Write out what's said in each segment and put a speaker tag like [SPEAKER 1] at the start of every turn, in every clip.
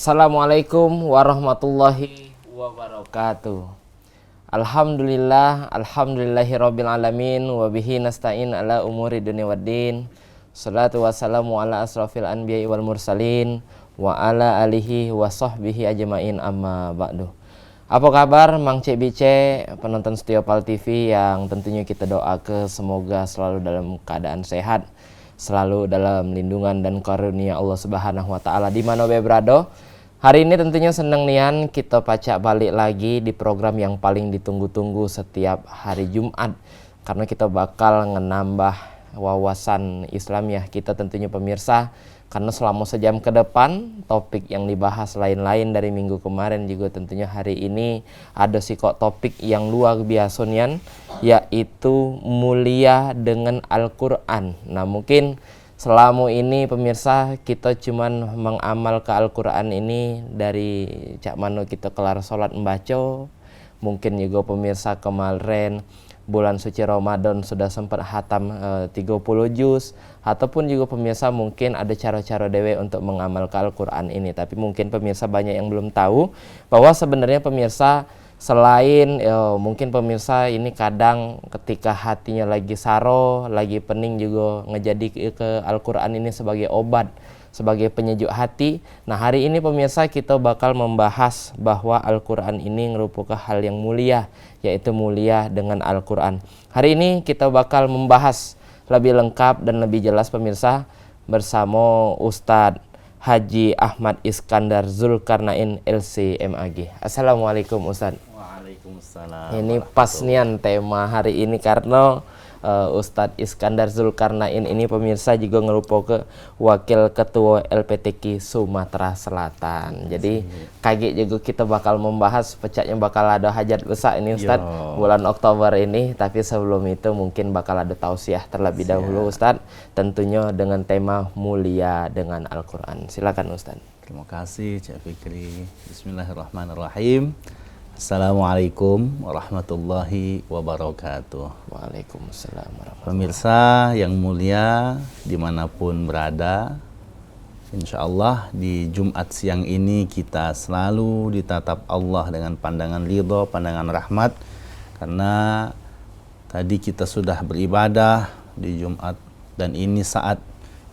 [SPEAKER 1] Assalamualaikum warahmatullahi wabarakatuh. Alhamdulillahirabbil alamin wa bihi nasta'in ala umuri dunya waddin. Shalatu wassalamu ala asrafil anbiya'i wal mursalin wa ala alihi wa sahbihi ajmain, amma ba'du. Apa kabar Mang Cek Bice, penonton setia PAL TV yang tentunya kita doa ke semoga selalu dalam keadaan sehat, selalu dalam lindungan dan karunia Allah Subhanahu wa taala di mana we berada. Hari ini tentunya senang nian kita pacak balik lagi di program yang paling ditunggu-tunggu setiap hari Jumat, karena kita bakal menambah wawasan Islamiyah kita tentunya pemirsa. Karena selama sejam ke depan topik yang dibahas lain-lain dari minggu kemarin, juga tentunya hari ini ada kok topik yang luar biasa nian, yaitu mulia dengan Al-Quran. Nah mungkin selama ini pemirsa kita cuman mengamal ke Al-Quran ini dari cak mano kita kelar sholat membaca. Mungkin juga pemirsa kemarin bulan suci Ramadan sudah sempat hatam 30 juz, ataupun juga pemirsa mungkin ada cara-cara dewe untuk mengamalkan Al-Quran ini. Tapi mungkin pemirsa banyak yang belum tahu bahwa sebenarnya pemirsa selain mungkin pemirsa ini kadang ketika hatinya lagi saro, lagi pening, juga ngejadi ke Al-Quran ini sebagai obat, sebagai penyejuk hati. Nah hari ini pemirsa kita bakal membahas bahwa Al-Quran ini merupakan hal yang mulia, yaitu mulia dengan Al-Quran. Hari ini kita bakal membahas lebih lengkap dan lebih jelas pemirsa bersama Ustadz Haji Ahmad Iskandar Zulkarnain LC MAG. Assalamualaikum Ustadz.
[SPEAKER 2] Waalaikumsalam.
[SPEAKER 1] Ini pas nian tema hari ini karena Ustadz Iskandar Zulkarnain ini pemirsa juga ngerupakan wakil ketua LPTQ Sumatera Selatan. Jadi kaget juga kita bakal membahas pecahnya bakal ada hajat besar ini Ustadz bulan Oktober ini. Tapi sebelum itu mungkin bakal ada tausiah terlebih dahulu Ustadz, tentunya dengan tema mulia dengan Al-Quran. Silakan Ustadz.
[SPEAKER 2] Terima kasih Cik Fikri. Bismillahirrahmanirrahim. Assalamualaikum warahmatullahi wabarakatuh.
[SPEAKER 1] Waalaikumsalam warahmatullahi wabarakatuh.
[SPEAKER 2] Pemirsa yang mulia dimanapun berada, insya Allah di Jumat siang ini kita selalu ditatap Allah dengan pandangan ridho, pandangan rahmat. Karena tadi kita sudah beribadah di Jumat, dan ini saat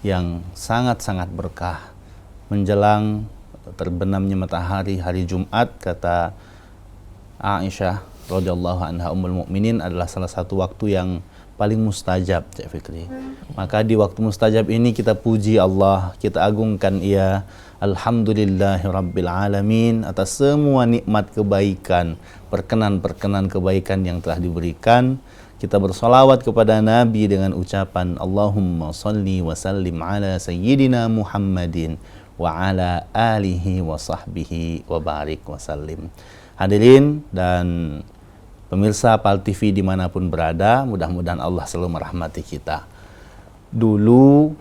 [SPEAKER 2] yang sangat-sangat berkah menjelang terbenamnya matahari hari Jumat. Kata Aisyah radhiyallahu anha ummul mukminin, adalah salah satu waktu yang paling mustajab, Cik Fikri. Maka di waktu mustajab ini kita puji Allah, kita agungkan Ia. Alhamdulillahirabbil alamin atas semua nikmat kebaikan, perkenan-perkenan kebaikan yang telah diberikan. Kita bersolawat kepada Nabi dengan ucapan Allahumma salli wa sallim ala sayyidina Muhammadin wa ala alihi wa sahbihi wa barik wa sallim. Hadirin dan pemirsa PAL TV dimanapun berada, mudah-mudahan Allah selalu merahmati kita. Dulu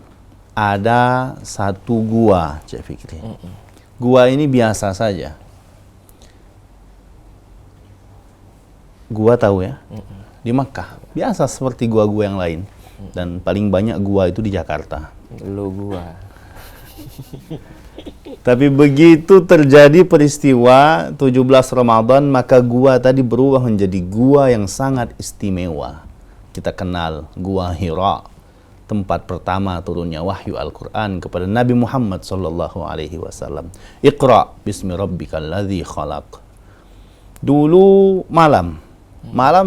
[SPEAKER 2] ada satu gua, Cik Fikri. Gua ini biasa saja. Gua tahu ya, di Makkah. Biasa seperti gua-gua yang lain. Dan paling banyak gua itu di Jakarta.
[SPEAKER 1] Lu gua.
[SPEAKER 2] Tapi begitu terjadi peristiwa 17 Ramadan, maka gua tadi berubah menjadi gua yang sangat istimewa. Kita kenal Gua Hira, tempat pertama turunnya wahyu Al-Quran kepada Nabi Muhammad SAW. Iqra bismi rabbikal ladzi khalaq. Dulu malam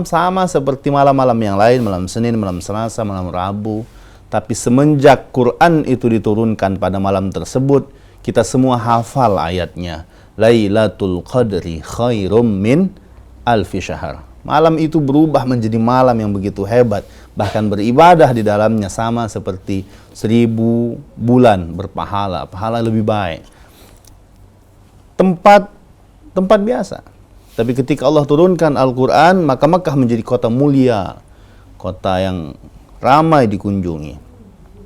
[SPEAKER 2] sama seperti malam-malam yang lain, malam Senin, malam Selasa, malam Rabu. Tapi semenjak Quran itu diturunkan pada malam tersebut, kita semua hafal ayatnya. Lailatul Qadri khairum min alfi syahr. Malam itu berubah menjadi malam yang begitu hebat. Bahkan beribadah di dalamnya sama seperti 1000 bulan berpahala. Pahala lebih baik. Tempat biasa. Tapi ketika Allah turunkan Al-Quran, maka Makkah menjadi kota mulia. Kota yang ramai dikunjungi.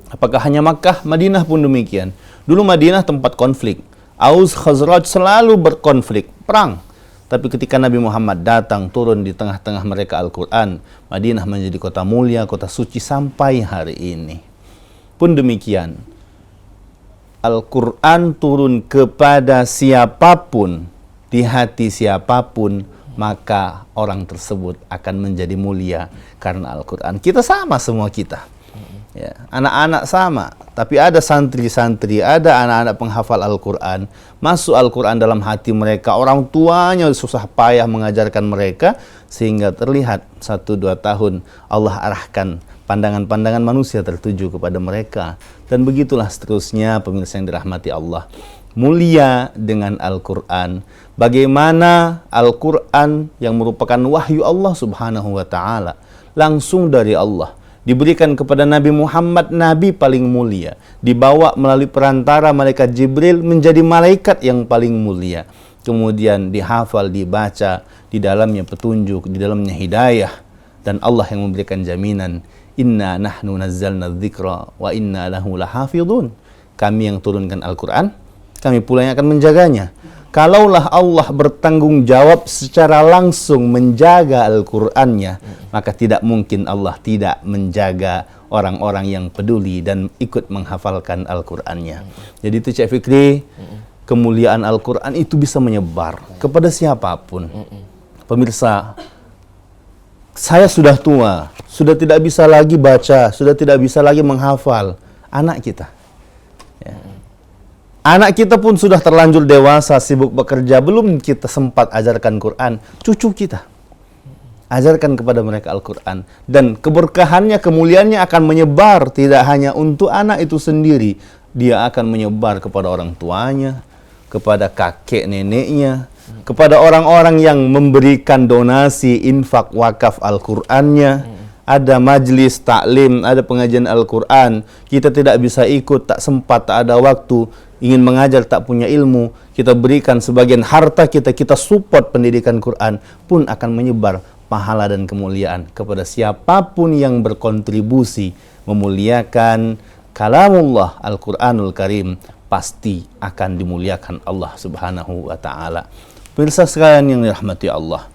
[SPEAKER 2] Apakah hanya Makkah? Madinah pun demikian. Dulu Madinah tempat konflik. Aus Khazraj selalu berkonflik, perang. Tapi ketika Nabi Muhammad datang turun di tengah-tengah mereka Al-Quran, Madinah menjadi kota mulia, kota suci sampai hari ini. Pun demikian. Al-Quran turun kepada siapapun, di hati siapapun, maka orang tersebut akan menjadi mulia karena Al-Quran. Kita sama semua kita. Ya, anak-anak sama, tapi ada santri-santri, ada anak-anak penghafal Al-Quran, masuk Al-Quran dalam hati mereka, orang tuanya susah payah mengajarkan mereka, sehingga terlihat 1-2 tahun Allah arahkan pandangan-pandangan manusia tertuju kepada mereka. Dan begitulah seterusnya, pemirsa yang dirahmati Allah. Mulia dengan Al-Quran. Bagaimana Al-Quran yang merupakan wahyu Allah subhanahu wa ta'ala, langsung dari Allah, diberikan kepada Nabi Muhammad, Nabi paling mulia, dibawa melalui perantara malaikat Jibril menjadi malaikat yang paling mulia, kemudian dihafal, dibaca, di dalamnya petunjuk, di dalamnya hidayah, dan Allah yang memberikan jaminan, inna nahnu nazzalna dzikra wa inna lahu lahafidhun. Kami yang turunkan Al-Quran, kami pula yang akan menjaganya. Kalaulah Allah bertanggung jawab secara langsung menjaga Al-Qur'annya, maka tidak mungkin Allah tidak menjaga orang-orang yang peduli dan ikut menghafalkan Al-Qur'annya. Jadi itu Cik Fikri, kemuliaan Al-Qur'an itu bisa menyebar kepada siapapun. Pemirsa, saya sudah tua, sudah tidak bisa lagi baca, sudah tidak bisa lagi menghafal. Anak kita, ya. Anak kita pun sudah terlanjur dewasa, sibuk bekerja, belum kita sempat ajarkan Quran. Cucu kita, ajarkan kepada mereka Al-Quran. Dan keberkahannya, kemuliaannya akan menyebar, tidak hanya untuk anak itu sendiri. Dia akan menyebar kepada orang tuanya, kepada kakek neneknya, kepada orang-orang yang memberikan donasi, infak, wakaf Al-Qurannya. Ada majlis taklim, ada pengajian Al-Quran, kita tidak bisa ikut, tak sempat, tak ada waktu, ingin mengajar, tak punya ilmu, kita berikan sebagian harta kita, kita support pendidikan Quran, pun akan menyebar pahala dan kemuliaan kepada siapapun yang berkontribusi memuliakan kalamullah Al-Quranul Karim, pasti akan dimuliakan Allah subhanahu wa ta'ala. Pemirsa sekalian yang dirahmati Allah,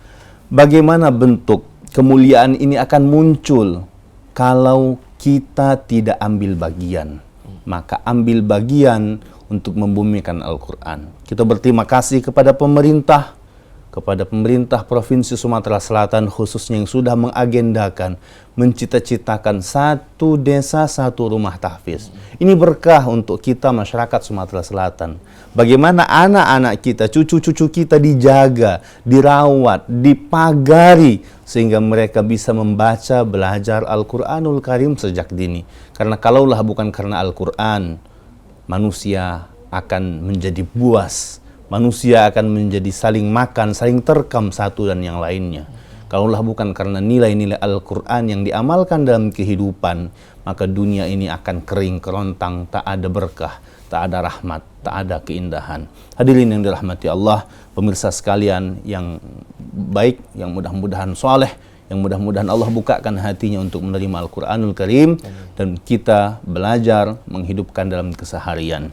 [SPEAKER 2] bagaimana bentuk kemuliaan ini akan muncul kalau kita tidak ambil bagian? Maka ambil bagian untuk membumikan Al-Quran. Kita berterima kasih kepada pemerintah Provinsi Sumatera Selatan khususnya yang sudah mengagendakan, mencita-citakan satu desa, satu rumah tahfiz. Ini berkah untuk kita masyarakat Sumatera Selatan. Bagaimana anak-anak kita, cucu-cucu kita dijaga, dirawat, dipagari, sehingga mereka bisa membaca, belajar Al-Quranul Karim sejak dini. Karena kalaulah bukan karena Al-Quran, manusia akan menjadi buas, manusia akan menjadi saling makan, saling terkam satu dan yang lainnya. Kalaulah bukan karena nilai-nilai Al-Quran yang diamalkan dalam kehidupan, maka dunia ini akan kering kerontang, tak ada berkah, tak ada rahmat, tak ada keindahan. Hadirin yang dirahmati Allah, pemirsa sekalian yang baik, yang mudah-mudahan soleh, yang mudah-mudahan Allah bukakan hatinya untuk menerima Al-Quranul Karim, dan kita belajar menghidupkan dalam keseharian.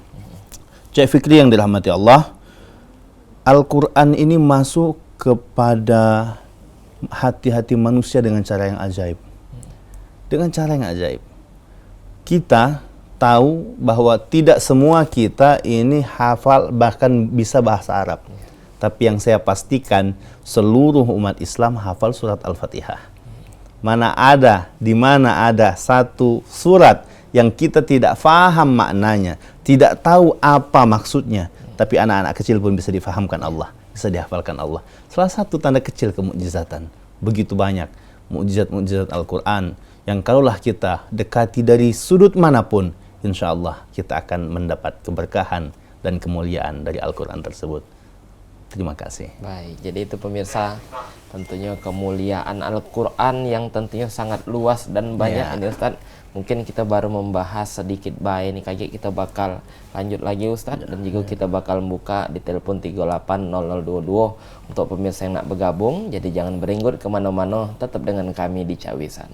[SPEAKER 2] Cik Fikri yang dirahmati Allah, Al-Quran ini masuk kepada hati-hati manusia dengan cara yang ajaib. Dengan cara yang ajaib. Kita tahu bahwa tidak semua kita ini hafal, bahkan bisa bahasa Arab. Tapi yang saya pastikan, seluruh umat Islam hafal surat Al-Fatihah. Di mana ada satu surat yang kita tidak faham maknanya, tidak tahu apa maksudnya, tapi anak-anak kecil pun bisa difahamkan Allah, bisa dihafalkan Allah. Salah satu tanda kecil kemukjizatan. Begitu banyak mukjizat-mukjizat Al-Quran yang kalaulah kita dekati dari sudut manapun, insya Allah kita akan mendapat keberkahan dan kemuliaan dari Al-Quran tersebut. Terima kasih.
[SPEAKER 1] Baik, jadi itu pemirsa, tentunya kemuliaan Al-Quran yang tentunya sangat luas dan banyak ini Ustaz. Mungkin kita baru membahas sedikit baik ini, kayak kita bakal lanjut lagi Ustaz, dan juga kita bakal buka di telepon 380022 untuk pemirsa yang nak bergabung. Jadi jangan berenggut kemana-mana, tetap dengan kami di Cawisan.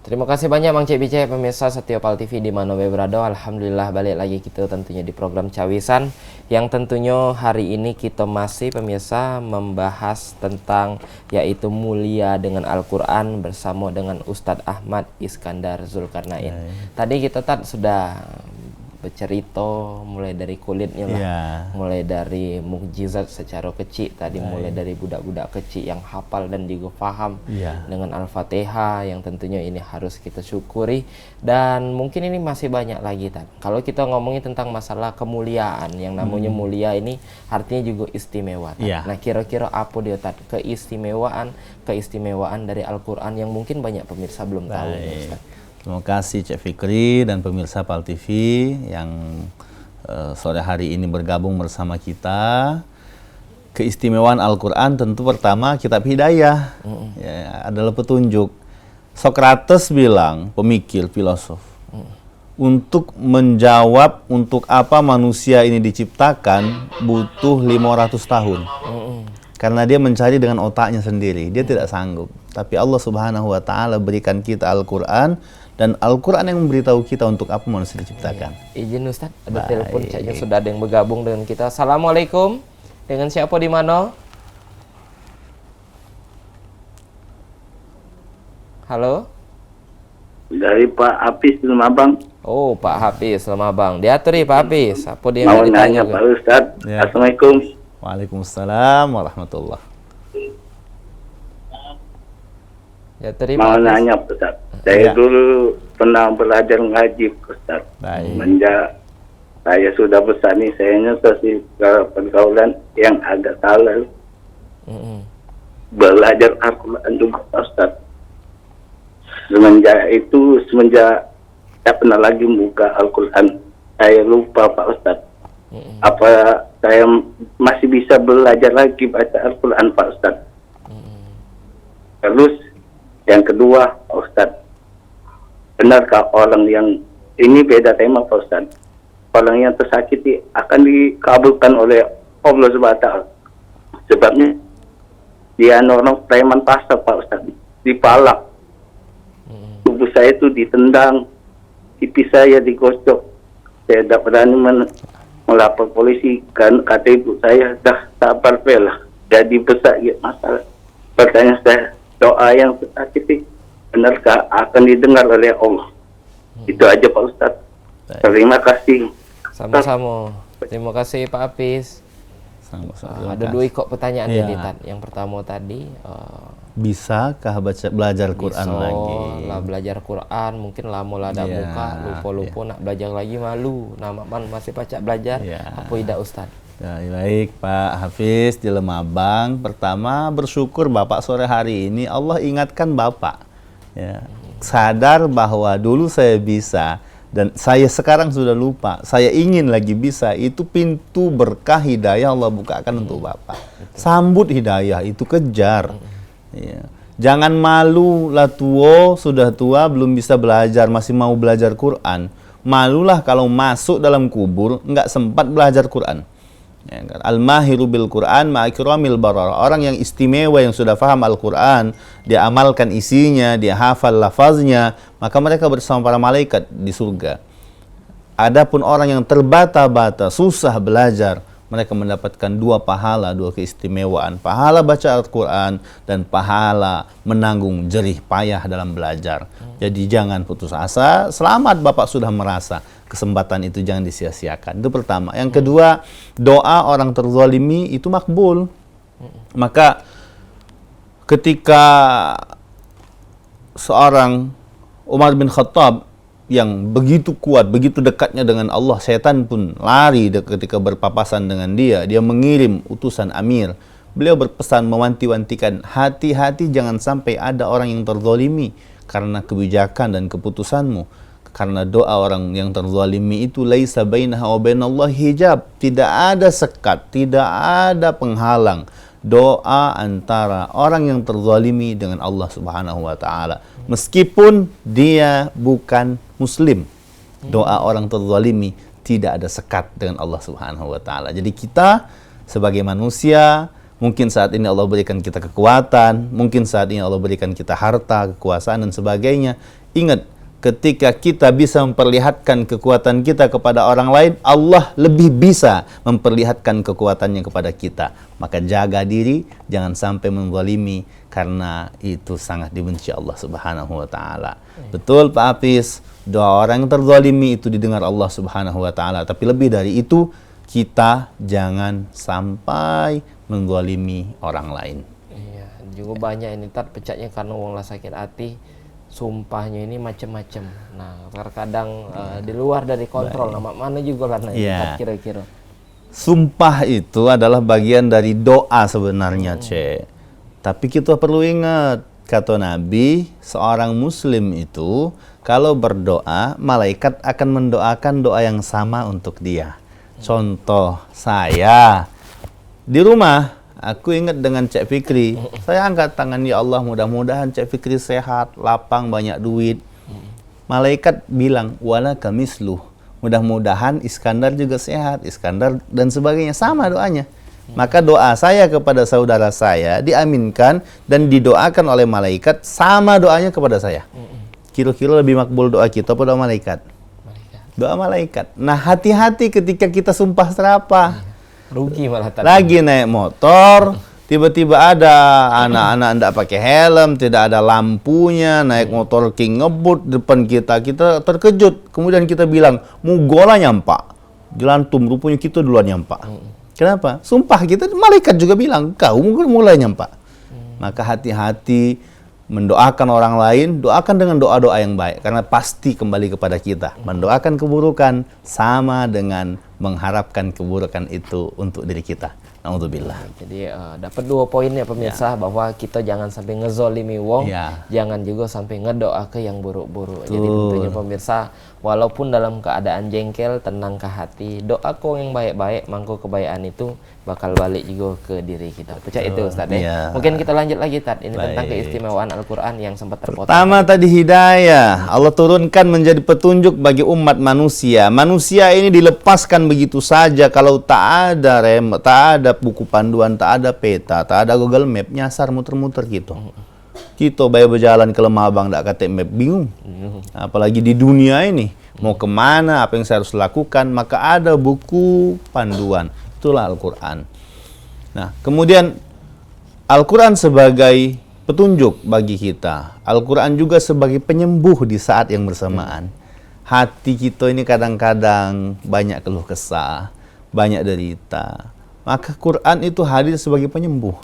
[SPEAKER 1] Terima kasih banyak Mang Cik Bicai, pemirsa Setia Pal TV di mana berada. Alhamdulillah balik lagi kita tentunya di program Cawisan, yang tentunya hari ini kita masih pemirsa membahas tentang yaitu mulia dengan Al-Quran bersama dengan Ustadz Ahmad Iskandar Zulkarnain. Tadi kita sudah bercerita mulai dari kulitnya lah, mulai dari mukjizat secara kecil tadi, mulai dari budak-budak kecil yang hafal dan juga paham dengan Al-Fatihah, yang tentunya ini harus kita syukuri, dan mungkin ini masih banyak lagi Tad. Kalau kita ngomongin tentang masalah kemuliaan, yang namanya mulia ini artinya juga istimewa Tad. Nah kira-kira apa dia Tad keistimewaan dari Al-Quran yang mungkin banyak pemirsa belum tahu Ustaz?
[SPEAKER 2] Terima kasih Cik Fikri dan pemirsa Pal TV yang sore hari ini bergabung bersama kita. Keistimewaan Al-Quran tentu pertama kitab hidayah, adalah petunjuk. Sokrates bilang, pemikir, filosof, untuk menjawab untuk apa manusia ini diciptakan butuh 500 tahun. Karena dia mencari dengan otaknya sendiri, dia tidak sanggup. Tapi Allah Subhanahu wa Ta'ala berikan kita Al-Quran, dan Al-Quran yang memberitahu kita untuk apa manusia diciptakan.
[SPEAKER 1] Izin Ustaz, ada telepon, kayaknya sudah ada yang bergabung dengan kita. Assalamualaikum. Dengan siapa di mana? Halo?
[SPEAKER 3] Dari Pak Hafiz di Lumabang.
[SPEAKER 1] Oh, Pak Hafiz Lumabang. Diatur ya Pak Hafiz. Apa dia
[SPEAKER 3] mau
[SPEAKER 1] ditanya
[SPEAKER 3] nanya Pak Ustadz? Assalamualaikum.
[SPEAKER 2] Waalaikumsalam warahmatullah.
[SPEAKER 1] Ya, terima
[SPEAKER 3] mau nanya Ustadz. Saya dulu pernah belajar ngaji Ustadz. Semenjak saya sudah besar nih, saya nyesel sih ke pergaulan yang agak salah. Belajar Al-Quran juga Ustadz. Semenjak saya pernah lagi buka Al-Quran, saya lupa Pak Ustadz. Apa saya masih bisa belajar lagi baca Al-Quran Pak Ustadz? Terus yang kedua Pak Ustadz, benarkah orang yang, ini beda tema Pak Ustadz, orang yang tersakiti akan dikabulkan oleh Allah SWT? Sebabnya dia orang preman pasar Pak Ustadz, dipalak, tubuh saya itu ditendang, pipi saya digosok, saya tidak berani melapor polisi, kan kata ibu saya, dah sabar lah, jadi besar gitu masalah. Pertanyaan saya, doa yang tersakiti benarkah akan didengar oleh Allah? Itu aja Pak Ustadz. Terima kasih.
[SPEAKER 1] Sama-sama. Terima kasih Pak Hafiz.
[SPEAKER 2] Sama-sama.
[SPEAKER 1] Ada dua kok pertanyaan ini Tad. Yang pertama tadi,
[SPEAKER 2] bisakah belajar Quran lagi?
[SPEAKER 1] Lah belajar Quran mungkin lama lah ada muka, lupa-lupa nak belajar lagi malu. Nama masih pacak belajar. Apa tidak Ustaz?
[SPEAKER 2] Ya, baik Pak Hafiz di Lumabang. Pertama bersyukur Bapak sore hari ini Allah ingatkan Bapak. Sadar bahwa dulu saya bisa dan saya sekarang sudah lupa. Saya ingin lagi bisa. Itu pintu berkah hidayah Allah bukakan untuk Bapak. Sambut hidayah itu, kejar. Jangan malu lah, sudah tua belum bisa belajar, masih mau belajar Quran. Malulah kalau masuk dalam kubur nggak sempat belajar Quran. Al-mahiru bil Quran ma'ikramil barar. Orang yang istimewa, yang sudah faham Al-Quran, dia amalkan isinya, dia hafal lafaznya, maka mereka bersama para malaikat di surga. Adapun orang yang terbata-bata, susah belajar, mereka mendapatkan dua pahala, dua keistimewaan. Pahala baca Al-Quran dan pahala menanggung jerih payah dalam belajar. Jadi jangan putus asa. Selamat Bapak sudah merasa. Kesempatan itu jangan disia-siakan. Itu pertama. Yang kedua, doa orang terzalimi itu makbul. Maka ketika seorang Umar bin Khattab yang begitu kuat, begitu dekatnya dengan Allah, setan pun lari ketika berpapasan dengan dia. Dia mengirim utusan amir. Beliau berpesan, mewanti-wantikan, hati-hati jangan sampai ada orang yang terzalimi karena kebijakan dan keputusanmu. Karena doa orang yang terzalimi itu laisa bainaha wa bainallahi hijab, tidak ada sekat, tidak ada penghalang doa antara orang yang terzalimi dengan Allah Subhanahu wa taala. Meskipun dia bukan muslim, doa orang terzalimi tidak ada sekat dengan Allah Subhanahu wa taala. Jadi kita sebagai manusia Mungkin saat ini Allah berikan kita kekuatan, mungkin saat ini Allah berikan kita harta, kekuasaan dan sebagainya. Ingat, ketika kita bisa memperlihatkan kekuatan kita kepada orang lain, Allah lebih bisa memperlihatkan kekuatannya kepada kita. Maka jaga diri, jangan sampai menzalimi, karena itu sangat dibenci Allah Subhanahu wa taala. Betul Pak Hafiz, doa orang yang terzalimi itu didengar Allah Subhanahu wa taala, tapi lebih dari itu, kita jangan sampai menzalimi orang lain.
[SPEAKER 1] Iya, juga banyak ini tat pecatnya karena wong lah sakit hati, sumpahnya ini macam-macam. Nah, terkadang di luar dari kontrol, nama mana juga lah
[SPEAKER 2] Iya.
[SPEAKER 1] kira-kira.
[SPEAKER 2] Sumpah itu adalah bagian dari doa sebenarnya, Cek. Tapi kita perlu ingat, kata Nabi, seorang muslim itu kalau berdoa, malaikat akan mendoakan doa yang sama untuk dia. Contoh, saya di rumah, aku ingat dengan Cek Fikri, saya angkat tangan, ya Allah mudah-mudahan Cek Fikri sehat, lapang, banyak duit. Malaikat bilang, wala kamisluh, mudah-mudahan Iskandar juga sehat, Iskandar dan sebagainya, sama doanya. Maka doa saya kepada saudara saya diaminkan dan didoakan oleh malaikat sama doanya kepada saya. Kira-kira lebih makbul doa kita atau doa malaikat? Doa malaikat. Nah, hati-hati ketika kita sumpah serapah.
[SPEAKER 1] Rugi malah tadi.
[SPEAKER 2] Lagi naik motor, tiba-tiba ada anak-anak tidak pakai helm, tidak ada lampunya, naik motor king ngebut depan kita, kita terkejut. Kemudian kita bilang, mugola nyampak. Jelantum, rupanya kita duluan nyampak. Kenapa? Sumpah kita, malaikat juga bilang, kau mulai nyampak. Maka hati-hati mendoakan orang lain, doakan dengan doa-doa yang baik, karena pasti kembali kepada kita. Mendoakan keburukan sama dengan mengharapkan keburukan itu untuk diri kita. Na'udzubillah.
[SPEAKER 1] Jadi dapat 2 poin ya pemirsa, bahwa kita jangan sampai ngezolimi wong, jangan juga sampai ngedoa ke yang buruk-buruk. Jadi tentunya pemirsa, walaupun dalam keadaan jengkel, tenang ke hati, doa kau yang baik-baik, mangko kebaikan itu bakal balik juga ke diri kita. Percaya itu Ustaz ya. Mungkin kita lanjut lagi Tad, ini tentang keistimewaan Al-Quran yang sempat terpotong.
[SPEAKER 2] Pertama tadi hidayah, Allah turunkan menjadi petunjuk bagi umat manusia. Manusia ini dilepaskan begitu saja kalau tak ada tak ada buku panduan, tak ada peta, tak ada Google Map, nyasar muter-muter gitu. Kita bayar berjalan ke Lemah Abang tak kata map, bingung. Apalagi di dunia ini, mau kemana, apa yang saya harus lakukan, maka ada buku panduan. Itulah Al-Quran. Nah, kemudian Al-Quran sebagai petunjuk bagi kita. Al-Quran juga sebagai penyembuh di saat yang bersamaan. Hati kita ini kadang-kadang banyak keluh kesah, banyak derita. Maka Quran itu hadir sebagai penyembuh.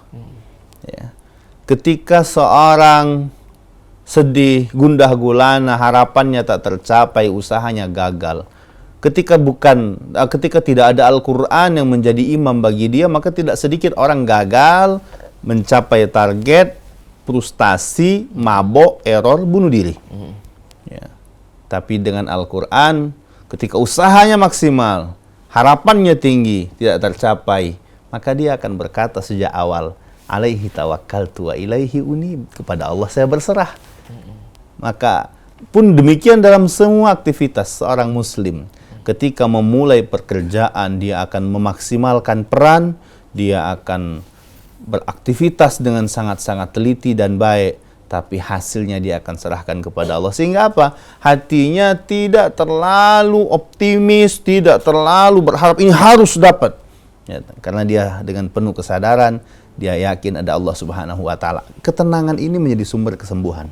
[SPEAKER 2] Ya. Ketika seorang sedih, gundah gulana, harapannya tak tercapai, usahanya gagal. Ketika tidak ada Al-Quran yang menjadi imam bagi dia, maka tidak sedikit orang gagal mencapai target, frustasi, mabok, error, bunuh diri. Ya. Tapi dengan Al-Quran, ketika usahanya maksimal, harapannya tinggi, tidak tercapai, maka dia akan berkata sejak awal, alaihi tawakkaltu wa ilaihi unib, kepada Allah saya berserah. Maka pun demikian dalam semua aktivitas seorang muslim. Ketika memulai pekerjaan, dia akan memaksimalkan peran, dia akan beraktivitas dengan sangat-sangat teliti dan baik, tapi hasilnya dia akan serahkan kepada Allah. Sehingga apa? Hatinya tidak terlalu optimis, tidak terlalu berharap ini harus dapat. Ya, karena dia dengan penuh kesadaran, dia yakin ada Allah Subhanahu wa taala. Ketenangan ini menjadi sumber kesembuhan.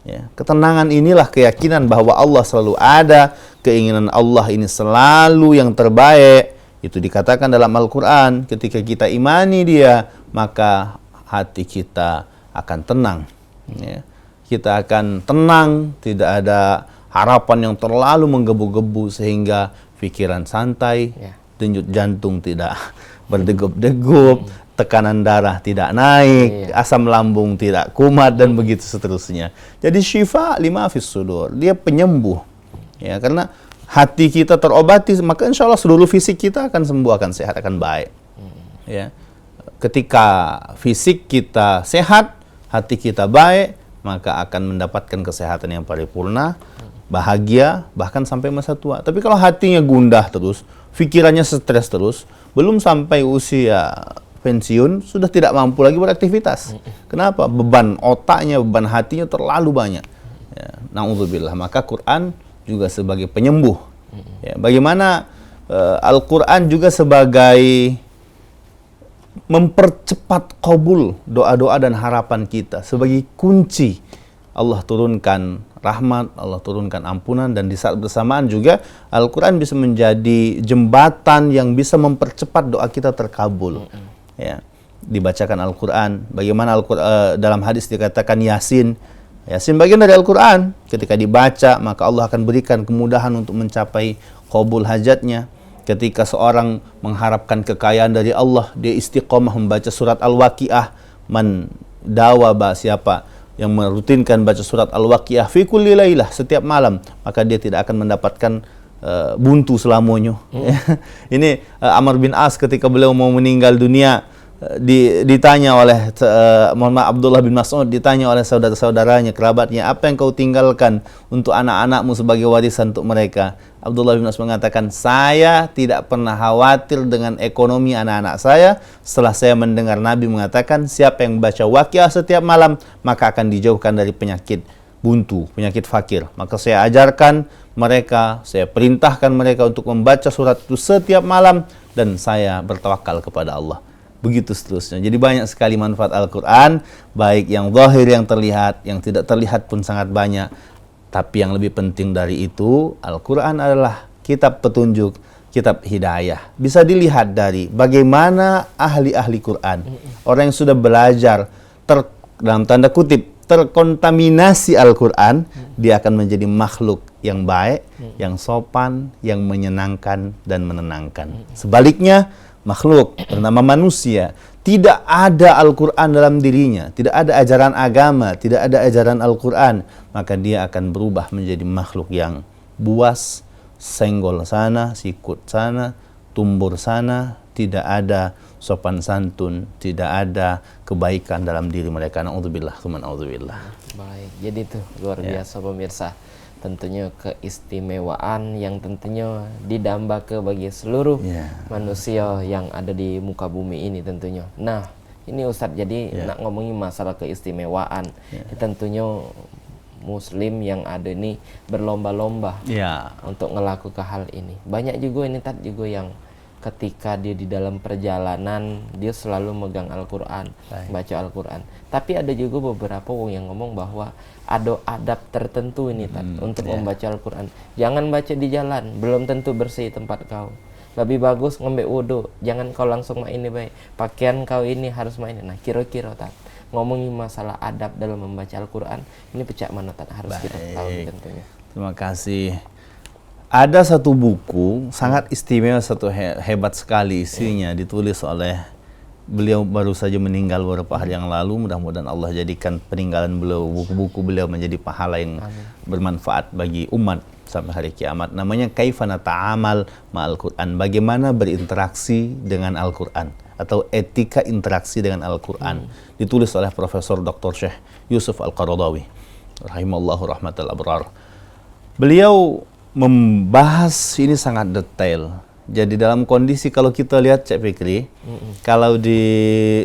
[SPEAKER 2] Ya, ketenangan inilah keyakinan bahwa Allah selalu ada, keinginan Allah ini selalu yang terbaik. Itu dikatakan dalam Al-Quran. Ketika kita imani dia, maka hati kita akan tenang. Ya. Kita akan tenang, tidak ada harapan yang terlalu menggebu-gebu sehingga pikiran santai, denyut jantung tidak berdegup-degup, tekanan darah tidak naik, asam lambung tidak kumat, dan begitu seterusnya. Jadi syifa lima fis sudur, dia penyembuh. Ya, karena hati kita terobati, maka insya Allah seluruh fisik kita akan sembuh, akan sehat, akan baik. Ya. Ketika fisik kita sehat, hati kita baik, maka akan mendapatkan kesehatan yang paripurna, bahagia, bahkan sampai masa tua. Tapi kalau hatinya gundah terus, pikirannya stres terus, belum sampai usia pensiun sudah tidak mampu lagi beraktivitas. Kenapa? Beban otaknya, beban hatinya terlalu banyak. Ya, na'udzubillah. Maka Quran juga sebagai penyembuh. Ya, bagaimana Al-Quran juga sebagai mempercepat qabul doa-doa dan harapan kita, sebagai kunci. Allah turunkan rahmat, Allah turunkan ampunan, dan di saat bersamaan juga Al-Quran bisa menjadi jembatan yang bisa mempercepat doa kita terkabul. Ya, dibacakan Al-Quran, bagaimana dalam hadis dikatakan Yasin bagian dari Al-Quran. Ketika dibaca, maka Allah akan berikan kemudahan untuk mencapai qabul hajatnya. Ketika seorang mengharapkan kekayaan dari Allah, dia istiqomah membaca surat Al-Waqiah. Man dawaba, siapa yang merutinkan baca surat Al-Waqiah fi kulli lailah, setiap malam, maka dia tidak akan mendapatkan buntu selamanya. Ini Amr bin As ketika beliau mau meninggal dunia, ditanya oleh Abdullah bin Mas'ud, ditanya oleh saudara-saudaranya, kerabatnya, apa yang kau tinggalkan untuk anak-anakmu sebagai warisan untuk mereka? Abdullah bin Mas'ud mengatakan, saya tidak pernah khawatir dengan ekonomi anak-anak saya setelah saya mendengar Nabi mengatakan, siapa yang membaca Waqiah setiap malam maka akan dijauhkan dari penyakit buntu, penyakit fakir. Maka saya ajarkan mereka, saya perintahkan mereka untuk membaca surat itu setiap malam, dan saya bertawakal kepada Allah. Begitu seterusnya. Jadi banyak sekali manfaat Al-Quran, baik yang zahir, yang terlihat, yang tidak terlihat pun sangat banyak. Tapi yang lebih penting dari itu, Al-Quran adalah kitab petunjuk, kitab hidayah. Bisa dilihat dari bagaimana ahli-ahli Quran, orang yang sudah belajar, dalam tanda kutip, terkontaminasi Al-Quran, dia akan menjadi makhluk yang baik, yang sopan, yang menyenangkan dan menenangkan. Sebaliknya, makhluk bernama manusia, tidak ada Al-Quran dalam dirinya, tidak ada ajaran agama, tidak ada ajaran Al-Quran, maka dia akan berubah menjadi makhluk yang buas, senggol sana, sikut sana, tumbur sana, tidak ada sopan santun, tidak ada kebaikan dalam diri mereka. Na'udzubillah, tsumma na'udzubillah.
[SPEAKER 1] Baik, jadi itu luar biasa pemirsa. Tentunya keistimewaan yang tentunya didamba ke bagi seluruh manusia yang ada di muka bumi ini tentunya. Nah, ini Ustadz, jadi nak ngomongin masalah keistimewaan, tentunya Muslim yang ada ini berlomba-lomba untuk ngelakukan hal ini. Banyak juga ini Tad juga yang ketika dia di dalam perjalanan dia selalu megang Al-Quran, baca Al-Quran. Tapi ada juga beberapa orang yang ngomong bahwa ada adab tertentu ini untuk membaca Al-Quran. Jangan baca di jalan, belum tentu bersih tempat kau. Lebih bagus ngambil wudhu, jangan kau langsung main ini baik. Pakaian kau ini harus main. Nah, kira-kira ngomongin masalah adab dalam membaca Al-Quran, ini pecah mana harus kita tahu tentunya.
[SPEAKER 2] Terima kasih. Ada satu buku sangat istimewa, satu hebat sekali isinya, ditulis oleh beliau, baru saja meninggal beberapa hari yang lalu. Mudah-mudahan Allah jadikan peninggalan beliau, buku-buku beliau menjadi pahala yang bermanfaat bagi umat sampai hari kiamat. Namanya Kaifa Nata'amal Ma'al Quran, bagaimana berinteraksi dengan Al-Quran, atau etika interaksi dengan Al-Quran. Ditulis oleh Profesor Dr. Syekh Yusuf Al-Qaradawi rahimallahu rahmatal abrar. Beliau membahas ini sangat detail. Jadi dalam kondisi kalau kita lihat Cik Fikri, kalau di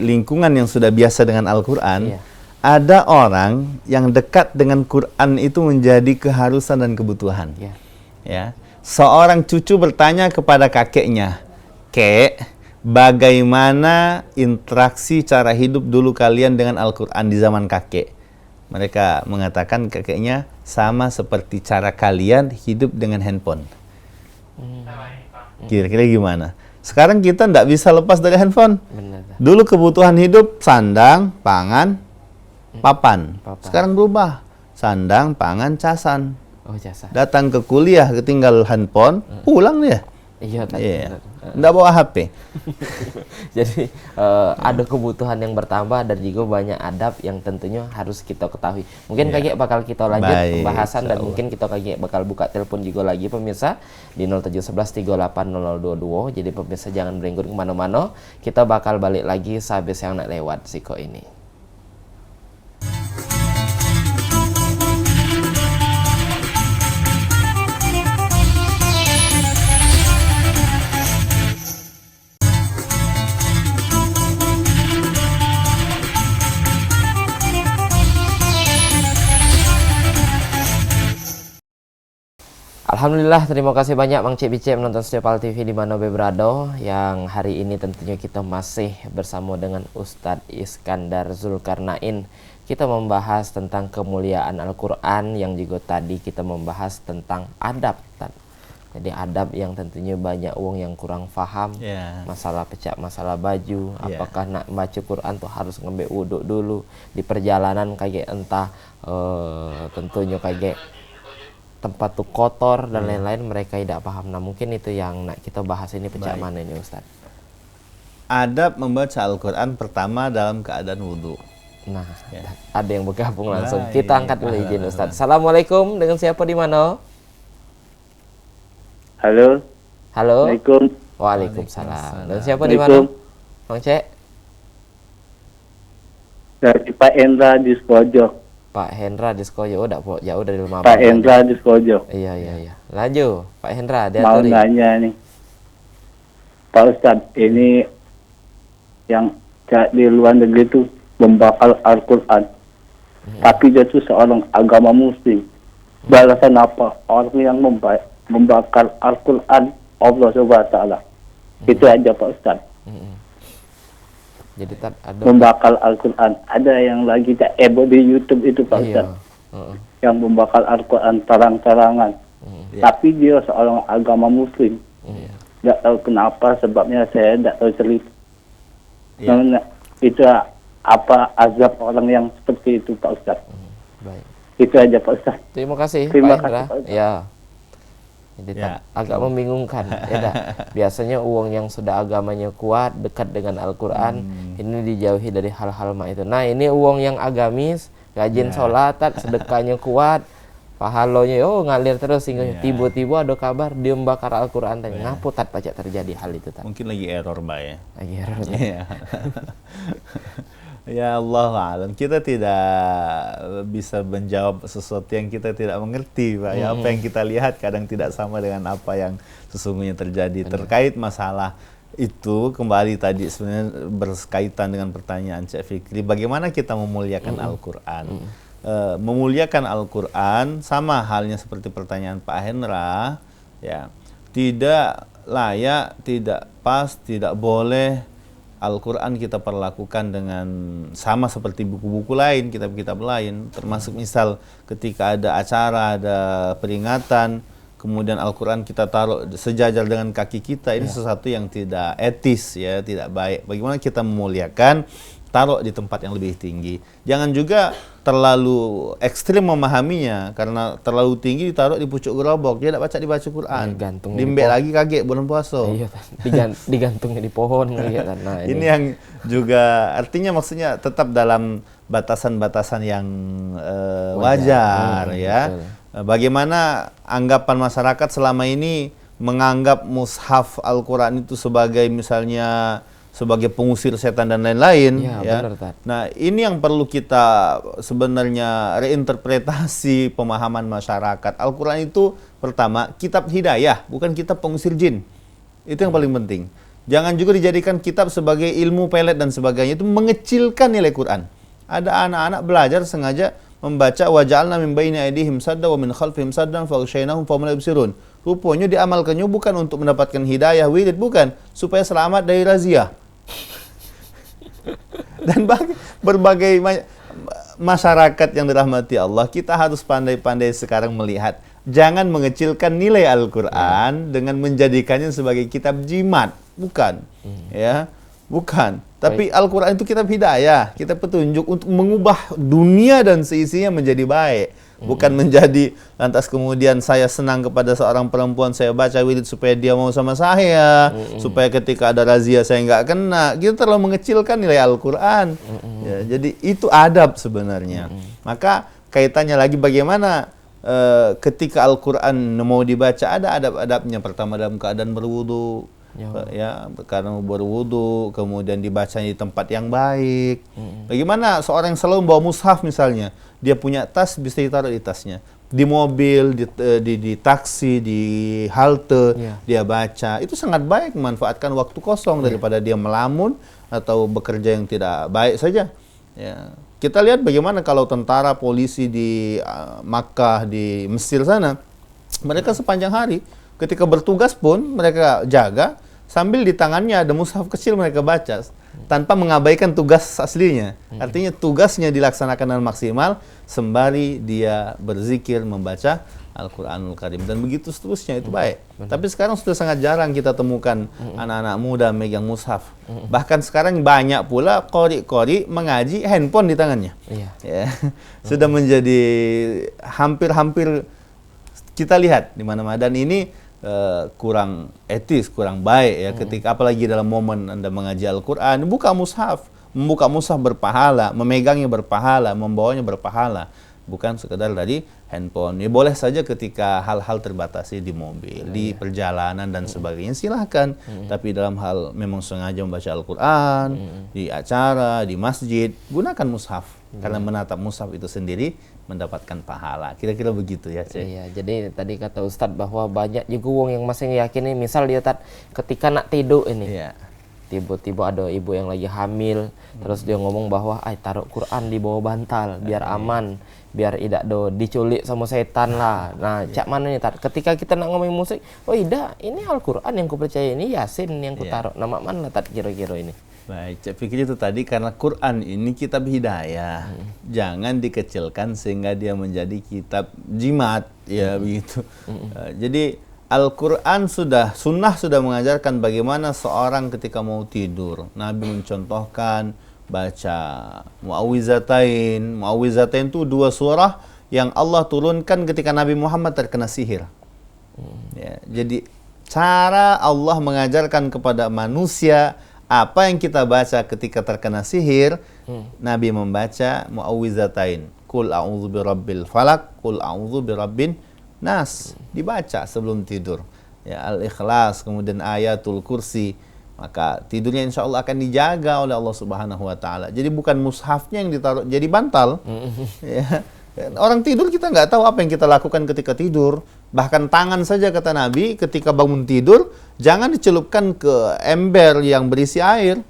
[SPEAKER 2] lingkungan yang sudah biasa dengan Al-Quran, ada orang yang dekat dengan Quran itu menjadi keharusan dan kebutuhan. Ya, seorang cucu bertanya kepada kakeknya, "Kek, bagaimana interaksi cara hidup dulu kalian dengan Al-Quran di zaman kakek?" Mereka mengatakan kakeknya, sama seperti cara kalian hidup dengan handphone. Kira-kira gimana? Sekarang kita tidak bisa lepas dari handphone. Dulu kebutuhan hidup sandang, pangan, papan. Sekarang berubah, sandang, pangan, casan. Datang ke kuliah ketinggal handphone, pulang dia. Nggak bawa HP.
[SPEAKER 1] Jadi ada kebutuhan yang bertambah dan juga banyak adab yang tentunya harus kita ketahui. Mungkin kakek bakal kita lanjut pembahasan, dan mungkin kita kakek bakal buka telepon juga lagi pemirsa di 0711380022. Jadi pemirsa jangan berenggut kemana-mana. Kita bakal balik lagi sehabis yang nak lewat siko ini. Alhamdulillah, terima kasih banyak Bang Cik Bicik menonton setiap Al TV di mana berada. Yang hari ini tentunya kita masih bersama dengan Ustadz Iskandar Zulkarnain. Kita membahas tentang kemuliaan Al-Quran, yang juga tadi kita membahas tentang adab. Jadi adab yang tentunya banyak orang yang kurang faham. Masalah pecah, masalah baju, apakah nak baca Quran tuh harus ngambil wudhu dulu di perjalanan, kayak entah tentunya kayak tempat tuh kotor dan lain-lain, mereka tidak paham. Nah, mungkin itu yang nak kita bahas ini pecah mana ini Ustaz.
[SPEAKER 2] Adab membaca Al-Quran pertama dalam keadaan wudhu.
[SPEAKER 1] Nah, ada yang bergabung langsung. Kita angkat dulu izin Ustaz. Assalamualaikum, dengan siapa di mana?
[SPEAKER 3] Halo.
[SPEAKER 1] Halo.
[SPEAKER 3] Assalamualaikum.
[SPEAKER 1] Waalaikumsalam. Dan siapa di mana? Bang Cek?
[SPEAKER 3] Dari Pak Endra di Skojo.
[SPEAKER 1] Pak Hendra di Skojo, jauh dari rumah
[SPEAKER 3] Pak Endra di Skojo.
[SPEAKER 1] Iya. Lanjut, Pak Hendra,
[SPEAKER 3] Mau nanya nih, Pak Ustadz, ini yang di luar negeri itu membakar Al-Quran, tapi dia itu seorang agama Muslim. Balasan apa orang yang membakar Al-Quran Allah Subhanahu wa Ta'ala? Itu aja Pak Ustadz.
[SPEAKER 1] Jadi ada
[SPEAKER 3] membakar Al-Quran. Ada yang lagi tak di YouTube itu Pak Ustadz. Yang membakar Al-Quran terang-terangan. Tapi dia seorang agama Muslim. Tak tahu kenapa, sebabnya saya tak tahu cerita. Itu apa azab orang yang seperti itu Pak Ustadz.
[SPEAKER 1] Baik.
[SPEAKER 3] Itu aja Pak Ustadz.
[SPEAKER 1] Terima kasih
[SPEAKER 3] Terima
[SPEAKER 1] Pak Hendra.
[SPEAKER 3] kasih, Pak Ustadz.
[SPEAKER 1] Ya. Jadi agak membingungkan. Biasanya uang yang sudah agamanya kuat, dekat dengan Al-Quran, ini dijauhi dari hal-hal itu. Nah, ini uang yang agamis, rajin sholat, sedekahnya kuat, pahalanya ngalir terus, sehingga tiba-tiba ada kabar dia membakar Al-Quran. Ngapu pacak terjadi hal itu?
[SPEAKER 2] Mungkin lagi error Mbak ya.
[SPEAKER 1] Lagi error.
[SPEAKER 2] Ya Allah alam, kita tidak bisa menjawab sesuatu yang kita tidak mengerti Pak. Ya, apa yang kita lihat kadang tidak sama dengan apa yang sesungguhnya terjadi. Terkait masalah itu, kembali tadi sebenarnya berkaitan dengan pertanyaan Cik Fikri, bagaimana kita memuliakan Al-Quran. Memuliakan Al-Quran sama halnya seperti pertanyaan Pak Hendra, ya, tidak layak, tidak pas, tidak boleh Al-Quran kita perlakukan dengan sama seperti buku-buku lain, kitab-kitab lain. Termasuk misal ketika ada acara, ada peringatan, kemudian Al-Quran kita taruh sejajar dengan kaki kita, ini sesuatu yang tidak etis, ya, tidak baik. Bagaimana kita memuliakan, taruh di tempat yang lebih tinggi. Jangan juga terlalu ekstrim memahaminya, karena terlalu tinggi ditaruh di pucuk gerobak, dia tidak dibaca Quran. Dimbek lagi kaget bulan puasa.
[SPEAKER 1] Iya, digantungnya di pohon. Nah,
[SPEAKER 2] ini yang juga artinya maksudnya tetap dalam batasan-batasan yang wajar, ya. Betul. Bagaimana anggapan masyarakat selama ini menganggap mushaf Al-Quran itu sebagai misalnya sebagai pengusir setan dan lain-lain, ya.
[SPEAKER 1] Benar,
[SPEAKER 2] nah, ini yang perlu kita sebenarnya reinterpretasi pemahaman masyarakat. Al-Quran itu pertama kitab hidayah, bukan kitab pengusir jin. Itu yang paling penting. Jangan juga dijadikan kitab sebagai ilmu pelet dan sebagainya, itu mengecilkan nilai Quran. Ada anak-anak belajar sengaja membaca waja'alna min baini aydihim sadda wa min khalfihim saddan faghshaynahum fahum la yubsirun. Rupanya diamalkannya bukan untuk mendapatkan hidayah, wirid, bukan, supaya selamat dari razia. Dan berbagai masyarakat yang dirahmati Allah, kita harus pandai-pandai sekarang melihat, jangan mengecilkan nilai Al-Quran dengan menjadikannya sebagai kitab jimat, bukan, ya, bukan. Tapi Al-Quran itu kitab hidayah, kitab petunjuk untuk mengubah dunia dan seisinya menjadi baik. Bukan menjadi lantas kemudian saya senang kepada seorang perempuan, saya baca wirid supaya dia mau sama saya, supaya ketika ada razia saya nggak kena. Kita terlalu mengecilkan nilai Al-Quran. Ya, jadi itu adab sebenarnya. Maka kaitannya lagi bagaimana ketika Al-Quran mau dibaca, ada adab-adabnya. Pertama dalam keadaan berwudu, ya, karena berwudu, kemudian dibacanya di tempat yang baik. Bagaimana seorang yang selalu membawa mushaf misalnya, dia punya tas, bisa ditaruh di tasnya, di mobil, di taksi, di halte, dia baca. Itu sangat baik, memanfaatkan waktu kosong daripada dia melamun atau bekerja yang tidak baik saja. Ya. Kita lihat bagaimana kalau tentara, polisi di Makkah, di Mesir sana, Mereka sepanjang hari, ketika bertugas pun mereka jaga, sambil di tangannya ada mushaf kecil mereka baca, tanpa mengabaikan tugas aslinya. Artinya tugasnya dilaksanakan dengan maksimal, sembari dia berzikir, membaca Al-Quranul Karim. Dan begitu seterusnya, itu baik. Tapi sekarang sudah sangat jarang kita temukan anak-anak muda megang mushaf. Bahkan sekarang banyak pula qori mengaji handphone di tangannya.
[SPEAKER 1] Iya.
[SPEAKER 2] Ya. Sudah menjadi hampir-hampir kita lihat di mana-mana, dan ini kurang etis, kurang baik ya, ketika apalagi dalam momen Anda mengaji Al-Quran, buka mushaf, membuka mushaf berpahala, memegangnya berpahala, membawanya berpahala, bukan sekedar dari handphone. Ya boleh saja ketika hal-hal terbatasi di mobil, di perjalanan dan sebagainya, silahkan. Tapi dalam hal memang sengaja membaca Al-Quran, di acara, di masjid, gunakan mushaf. Karena menatap mushaf itu sendiri mendapatkan pahala. Kira-kira begitu ya, Cek.
[SPEAKER 1] Iya, jadi tadi kata Ustadz bahwa banyak juga wong yang masih yakini, misal dia ketika nak tidur ini.
[SPEAKER 2] Iya.
[SPEAKER 1] Tiba-tiba ada ibu yang lagi hamil, terus dia ngomong bahwa taruh Quran di bawah bantal biar aman, biar tidak diculik sama setan lah. Nah, cak mana nih Tat? Ketika kita nak ngomongin musik, oh tidak, ini Al-Quran yang kupercaya, ini Yasin yang kutaruh. Nama mana Tat kira-kira ini?
[SPEAKER 2] Baik, saya pikir itu tadi karena Quran ini kitab hidayah. Jangan dikecilkan sehingga dia menjadi kitab jimat, ya begitu. Jadi Al-Quran sunnah sudah mengajarkan bagaimana seorang ketika mau tidur. Nabi mencontohkan baca Mu'awwizatain. Mu'awwizatain itu 2 surah yang Allah turunkan ketika Nabi Muhammad terkena sihir. Ya, jadi cara Allah mengajarkan kepada manusia apa yang kita baca ketika terkena sihir, Nabi membaca Mu'awwizatain. Qul a'udzu birabbil falaq, qul a'udzu birabbin nas, dibaca sebelum tidur. Ya, Al-Ikhlas, kemudian Ayatul Kursi. Maka tidurnya insya Allah akan dijaga oleh Allah Subhanahu wa Ta'ala. Jadi bukan mushafnya yang ditaruh jadi bantal. Ya. Orang tidur kita nggak tahu apa yang kita lakukan ketika tidur. Bahkan tangan saja kata Nabi ketika bangun tidur jangan dicelupkan ke ember yang berisi air.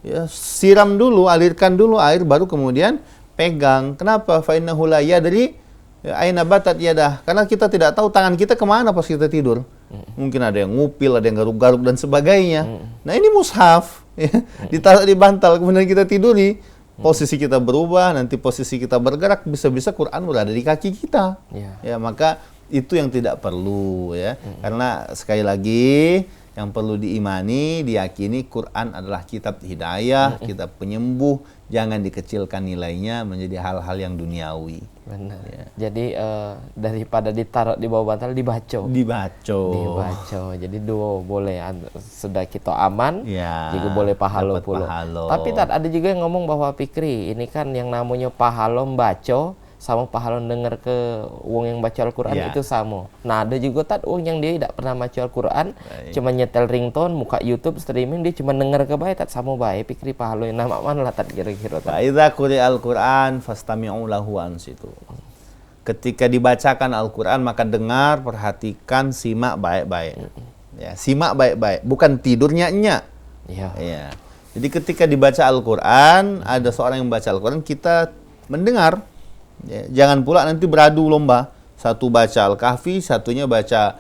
[SPEAKER 2] Ya, siram dulu, alirkan dulu air, baru kemudian pegang. Kenapa? Fa innahu la yadri aina batat yadah. Karena kita tidak tahu tangan kita kemana pas kita tidur. Mungkin ada yang ngupil, ada yang garuk-garuk dan sebagainya. Nah ini mushaf, ya, ditaruh di bantal, kemudian kita tiduri. Posisi kita berubah, nanti posisi kita bergerak, bisa-bisa Quran berada di kaki kita. Ya, maka itu yang tidak perlu ya. Karena sekali lagi yang perlu diimani, diyakini Quran adalah kitab hidayah, kitab penyembuh. Jangan dikecilkan nilainya menjadi hal-hal yang duniawi.
[SPEAKER 1] Benar. Ya. Jadi daripada ditaruh di bawah bantal, dibaco. Jadi dua boleh, sudah kita aman, ya, juga boleh pahalo pula. Tapi ada juga yang ngomong bahwa Fikri, ini kan yang namanya pahalo membaco sama pahalo dengar ke wong yang baca Al-Quran, ya, itu sama. Nah ada juga wong yang dia tidak pernah baca Al-Quran, cuma nyetel ringtone, muka YouTube, streaming, dia cuma dengar ke baik, sama baik. Fikri pahalo yang nama mana lah kira-kira.
[SPEAKER 2] Idza quri'al Al-Quran fastami'u lahu ansitu. Ketika dibacakan Al-Quran maka dengar, perhatikan, simak baik-baik. Ya, simak baik-baik, bukan tidurnya nyak. Ya. Jadi ketika dibaca Al-Quran, ada seorang yang baca Al-Quran, kita mendengar. Ya, jangan pula nanti beradu lomba. Satu baca Al-Kahfi, satunya baca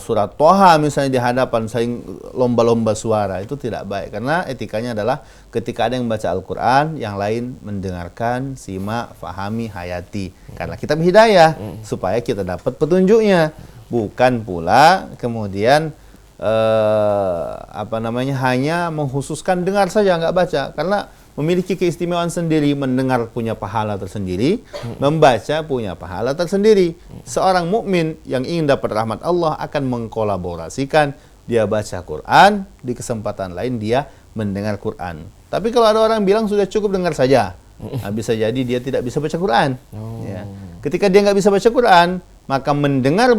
[SPEAKER 2] surat Toha misalnya di hadapan, saling lomba-lomba suara. Itu tidak baik. Karena etikanya adalah ketika ada yang baca Al-Quran, yang lain mendengarkan, simak, fahami, hayati. Karena kitab hidayah, supaya kita dapat petunjuknya. Bukan pula kemudian hanya menghususkan dengar saja, nggak baca. Karena memiliki keistimewaan sendiri, mendengar punya pahala tersendiri, membaca punya pahala tersendiri. Seorang mukmin yang ingin dapat rahmat Allah akan mengkolaborasikan, dia baca Quran, di kesempatan lain dia mendengar Quran. Tapi kalau ada orang bilang sudah cukup dengar saja, bisa jadi dia tidak bisa baca Quran. Ya. Ketika dia nggak bisa baca Quran, maka mendengar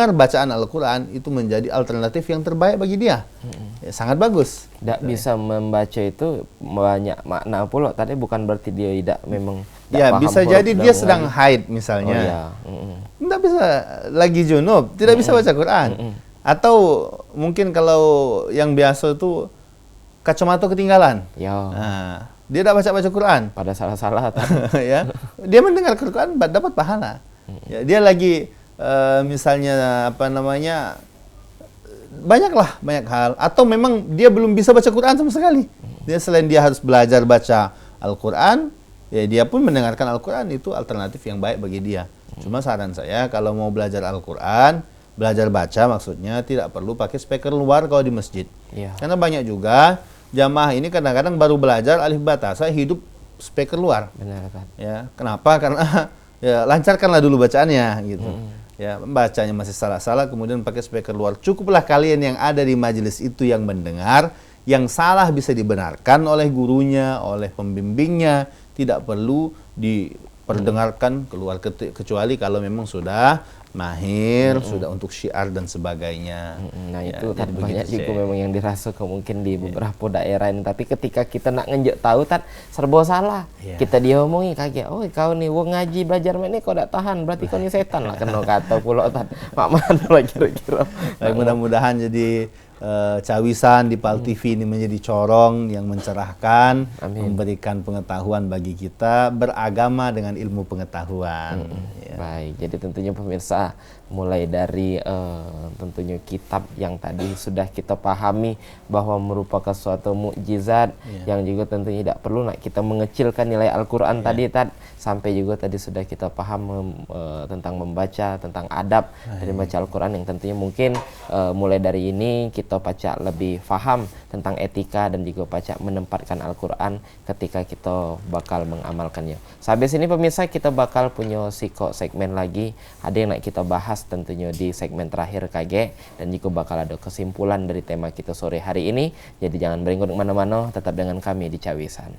[SPEAKER 2] bacaan Al-Quran itu menjadi alternatif yang terbaik bagi dia. Ya, sangat bagus.
[SPEAKER 1] Tidak bisa membaca itu banyak makna pula. Tadi bukan berarti dia tidak memang.
[SPEAKER 2] Ya, bisa jadi dia sedang haid misalnya. Tidak bisa lagi junub, tidak bisa baca Quran. Atau mungkin kalau yang biasa itu kacamata ketinggalan. Nah, dia tidak baca Quran.
[SPEAKER 1] Pada salah-salah.
[SPEAKER 2] Ya, dia mendengar Quran dapat pahala. Ya, dia lagi misalnya apa namanya, banyak hal, atau memang dia belum bisa baca Quran sama sekali. Dia selain dia harus belajar baca Al-Quran, ya dia pun mendengarkan Al-Quran, itu alternatif yang baik bagi dia. Cuma saran saya kalau mau belajar Al-Quran, belajar baca maksudnya, tidak perlu pakai speaker luar kalau di masjid.
[SPEAKER 1] Iya.
[SPEAKER 2] Karena banyak juga jamaah ini kadang-kadang baru belajar alif ba ta, saya hidup speaker luar.
[SPEAKER 1] Benar, Ustaz.
[SPEAKER 2] Ya, kenapa? Karena ya lancarkanlah dulu bacaannya gitu. Ya, bacanya masih salah-salah kemudian pakai speaker luar. Cukuplah kalian yang ada di majelis itu yang mendengar, yang salah bisa dibenarkan oleh gurunya, oleh pembimbingnya, tidak perlu diperdengarkan keluar, kecuali kalau memang sudah mahir, sudah untuk syiar dan sebagainya.
[SPEAKER 1] Nah
[SPEAKER 2] Ya,
[SPEAKER 1] itu
[SPEAKER 2] jadi
[SPEAKER 1] banyak
[SPEAKER 2] begitu,
[SPEAKER 1] juga
[SPEAKER 2] Syekh.
[SPEAKER 1] memang yang dirasa mungkin di beberapa daerah ini. Tapi ketika kita nak ngenjuk tahu Tat, serba salah.
[SPEAKER 2] Iya.
[SPEAKER 1] Kita diomongi kaget, oh kau nih wong ngaji belajar ini kau tak tahan, berarti kau ni setan lah kena kata pula Tat. Mak mana lah kira-kira.
[SPEAKER 2] Baik, mudah-mudahan jadi cawisan di PAL TV ini menjadi corong yang mencerahkan,
[SPEAKER 1] Amin.
[SPEAKER 2] memberikan pengetahuan bagi kita, beragama dengan ilmu pengetahuan. Ya.
[SPEAKER 1] Baik, jadi tentunya pemirsa, mulai dari tentunya kitab yang tadi sudah kita pahami bahwa merupakan suatu mukjizat, yang juga tentunya tidak perlu nak kita mengecilkan nilai Al-Quran tadi Tad, sampai juga tadi sudah kita paham tentang membaca, tentang adab dari baca Al-Quran, yang tentunya mungkin mulai dari ini kita baca lebih faham tentang etika dan juga baca menempatkan Al-Quran ketika kita bakal mengamalkannya. Sampai sini pemirsa, kita bakal punya segmen lagi, ada yang nak kita bahas tentunya di segmen terakhir KG, dan juga bakal ada kesimpulan dari tema kita sore hari ini. Jadi jangan beringgut kemana-mana, tetap dengan kami di Cawisan.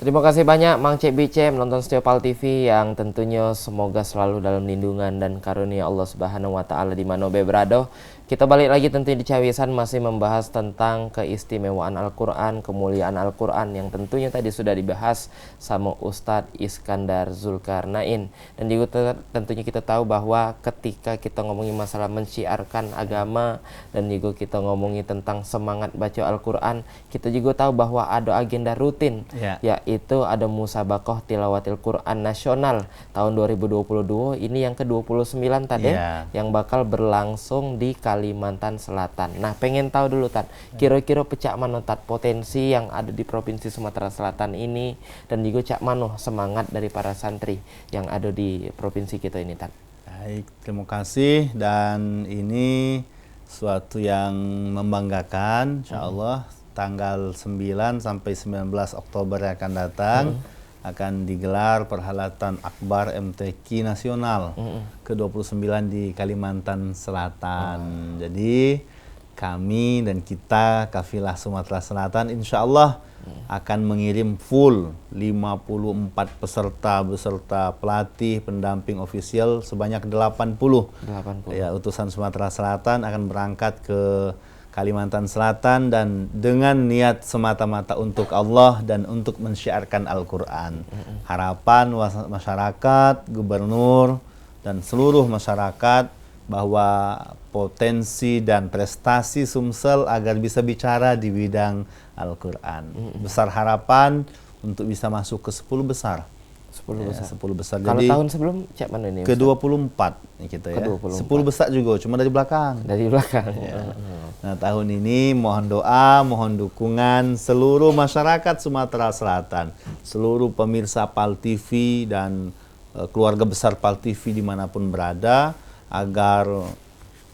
[SPEAKER 1] Terima kasih banyak Mang Cek Bice menonton setia PAL TV, yang tentunya semoga selalu dalam lindungan dan karunia Allah Subhanahu wa taala di mana berada. Kita balik lagi tentunya di Cawisan, masih membahas tentang keistimewaan Al-Quran, kemuliaan Al-Quran, yang tentunya tadi sudah dibahas sama Ustadz Iskandar Zulkarnain. Dan juga tentunya kita tahu bahwa ketika kita ngomongin masalah menciarkan agama, dan juga kita ngomongin tentang semangat baca Al-Quran, kita juga tahu bahwa ada agenda rutin, yaitu ada Musabaqah Tilawatil Quran Nasional tahun 2022, ini yang ke-29 tadi, yang bakal berlangsung di Kalimantan Selatan. Nah, pengen tahu dulu Tat, kira-kira pecak mana Tat potensi yang ada di Provinsi Sumatera Selatan ini, dan juga cak mana semangat dari para santri yang ada di provinsi kita ini Tat.
[SPEAKER 2] Baik, terima kasih, dan ini suatu yang membanggakan, insyaallah tanggal 9 sampai 19 Oktober yang akan datang akan digelar perhelatan Akbar MTQ Nasional ke-29 di Kalimantan Selatan. Jadi kami dan kita Kafilah Sumatera Selatan insya Allah akan mengirim full 54 peserta beserta pelatih, pendamping ofisial sebanyak 80. Ya, utusan Sumatera Selatan akan berangkat ke Kalimantan Selatan, dan dengan niat semata-mata untuk Allah dan untuk mensyiarkan Al-Quran. Harapan masyarakat, gubernur, dan seluruh masyarakat bahwa potensi dan prestasi Sumsel agar bisa bicara di bidang Al-Quran. Besar harapan untuk bisa masuk ke 10 besar.
[SPEAKER 1] 10 besar.
[SPEAKER 2] 10 besar.
[SPEAKER 1] Kalau
[SPEAKER 2] jadi
[SPEAKER 1] tahun sebelum cak mana ini?
[SPEAKER 2] Ke-24 kita ya.
[SPEAKER 1] Ke-24.
[SPEAKER 2] 10 besar juga, cuma dari belakang.
[SPEAKER 1] Dari belakang.
[SPEAKER 2] Nah, tahun ini mohon doa, mohon dukungan seluruh masyarakat Sumatera Selatan, seluruh pemirsa PAL TV dan keluarga besar PAL TV dimanapun berada, agar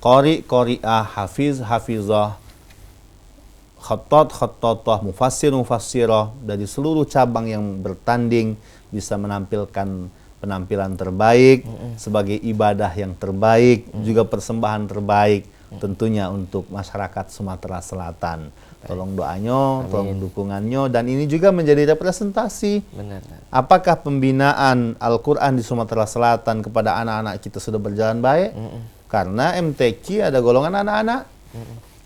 [SPEAKER 2] qori-qori'ah, hafizah, khattat-khattatah, mufassir-mufassirah dari seluruh cabang yang bertanding bisa menampilkan penampilan terbaik sebagai ibadah yang terbaik, juga persembahan terbaik tentunya untuk masyarakat Sumatera Selatan. Tolong doanya, tolong dukungannya, dan ini juga menjadi representasi.
[SPEAKER 1] Benar.
[SPEAKER 2] Apakah pembinaan Al-Quran di Sumatera Selatan kepada anak-anak kita sudah berjalan baik? Karena MTQ ada golongan anak-anak,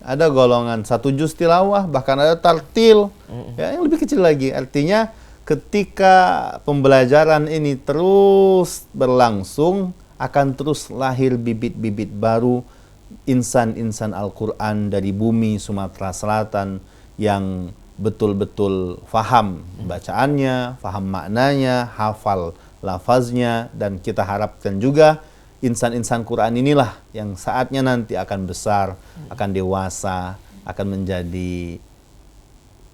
[SPEAKER 2] ada golongan 1 juz tilawah, bahkan ada tartil, ya, yang lebih kecil lagi. Artinya ketika pembelajaran ini terus berlangsung, akan terus lahir bibit-bibit baru insan-insan Al-Quran dari bumi Sumatera Selatan yang betul-betul faham bacaannya, faham maknanya, hafal lafaznya, dan kita harapkan juga insan-insan Quran inilah yang saatnya nanti akan besar, akan dewasa, akan menjadi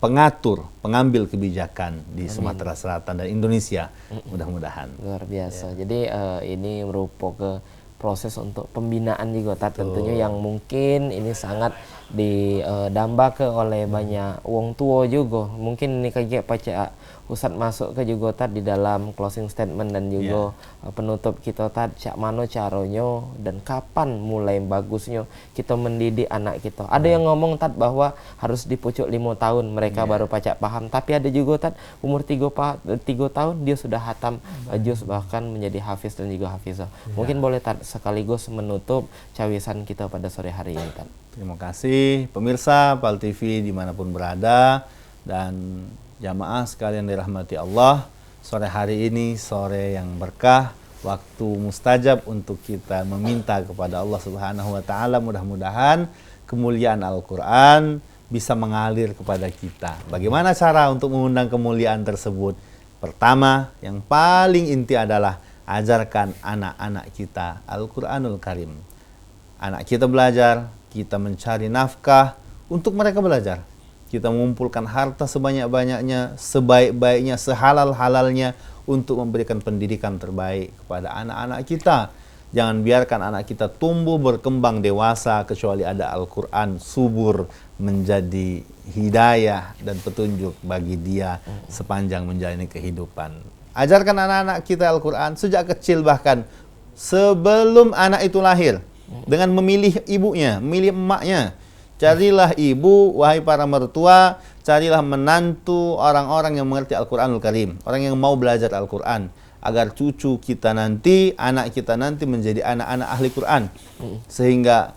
[SPEAKER 2] pengatur, pengambil kebijakan di Sumatera Selatan dan Indonesia, mudah-mudahan.
[SPEAKER 1] Luar biasa. Jadi ini merupakan proses untuk pembinaan juga, Tat, tentunya yang mungkin ini sangat didambakan oleh banyak wong tua juga. Mungkin ini kayak paca Ustadz masuk ke juga, Tat, di dalam closing statement dan juga penutup kita, Tat, cak mano caranya dan kapan mulai bagusnya kita mendidik anak kita. Ada yang ngomong, Tat, bahwa harus dipucuk 5 tahun mereka baru pacak paham, tapi ada juga, Tat, umur 3 tahun dia sudah hatam juz, bahkan menjadi hafiz dan juga hafizah. Mungkin boleh, Tat, sekaligus menutup cawisan kita pada sore hari ini, Tat.
[SPEAKER 2] Terima kasih pemirsa PAL TV dimanapun berada, dan jamaah sekalian dirahmati Allah. Sore hari ini sore yang berkah, waktu mustajab untuk kita meminta kepada Allah Subhanahu wa taala, mudah-mudahan kemuliaan Al-Qur'an bisa mengalir kepada kita. Bagaimana cara untuk mengundang kemuliaan tersebut? Pertama, yang paling inti adalah ajarkan anak-anak kita Al-Qur'anul Karim. Anak kita belajar, kita mencari nafkah untuk mereka belajar. Kita mengumpulkan harta sebanyak-banyaknya, sebaik-baiknya, sehalal-halalnya untuk memberikan pendidikan terbaik kepada anak-anak kita. Jangan biarkan anak kita tumbuh berkembang dewasa kecuali ada Al-Quran subur menjadi hidayah dan petunjuk bagi dia sepanjang menjalani kehidupan. Ajarkan anak-anak kita Al-Quran sejak kecil, bahkan sebelum anak itu lahir, dengan memilih ibunya, memilih emaknya. Carilah ibu, wahai para mertua, carilah menantu orang-orang yang mengerti Al-Quranul Karim, orang yang mau belajar Al-Quran, agar cucu kita nanti, anak kita nanti menjadi anak-anak ahli Quran, sehingga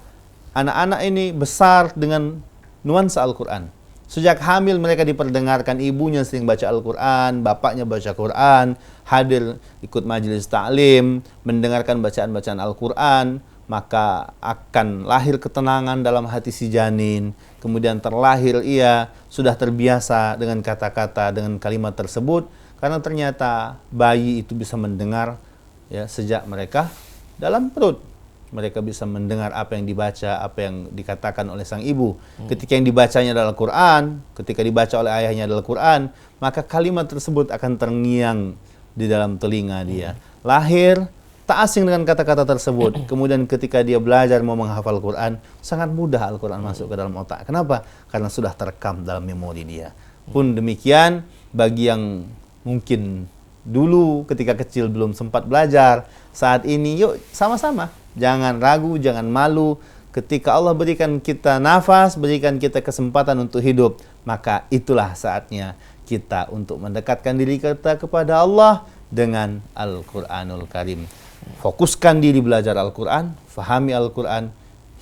[SPEAKER 2] anak-anak ini besar dengan nuansa Al-Quran. Sejak hamil mereka diperdengarkan ibunya sering baca Al-Quran, bapaknya baca Quran, hadir ikut majelis ta'lim, mendengarkan bacaan-bacaan Al-Quran, maka akan lahir ketenangan dalam hati si janin. Kemudian terlahir ia sudah terbiasa dengan kata-kata, dengan kalimat tersebut, karena ternyata bayi itu bisa mendengar ya sejak mereka dalam perut. Mereka bisa mendengar apa yang dibaca, apa yang dikatakan oleh sang ibu. Ketika yang dibacanya adalah Quran, ketika dibaca oleh ayahnya adalah Quran, maka kalimat tersebut akan terngiang di dalam telinga dia. Lahir tak asing dengan kata-kata tersebut. Kemudian ketika dia belajar mau menghafal Quran, sangat mudah Al-Quran masuk ke dalam otak. Kenapa? Karena sudah terekam dalam memori dia. Pun demikian bagi yang mungkin dulu ketika kecil belum sempat belajar, saat ini yuk sama-sama. Jangan ragu, jangan malu. Ketika Allah berikan kita nafas, berikan kita kesempatan untuk hidup, maka itulah saatnya kita untuk mendekatkan diri kita kepada Allah dengan Al-Quranul Karim. Fokuskan diri belajar Al-Quran, fahami Al-Quran,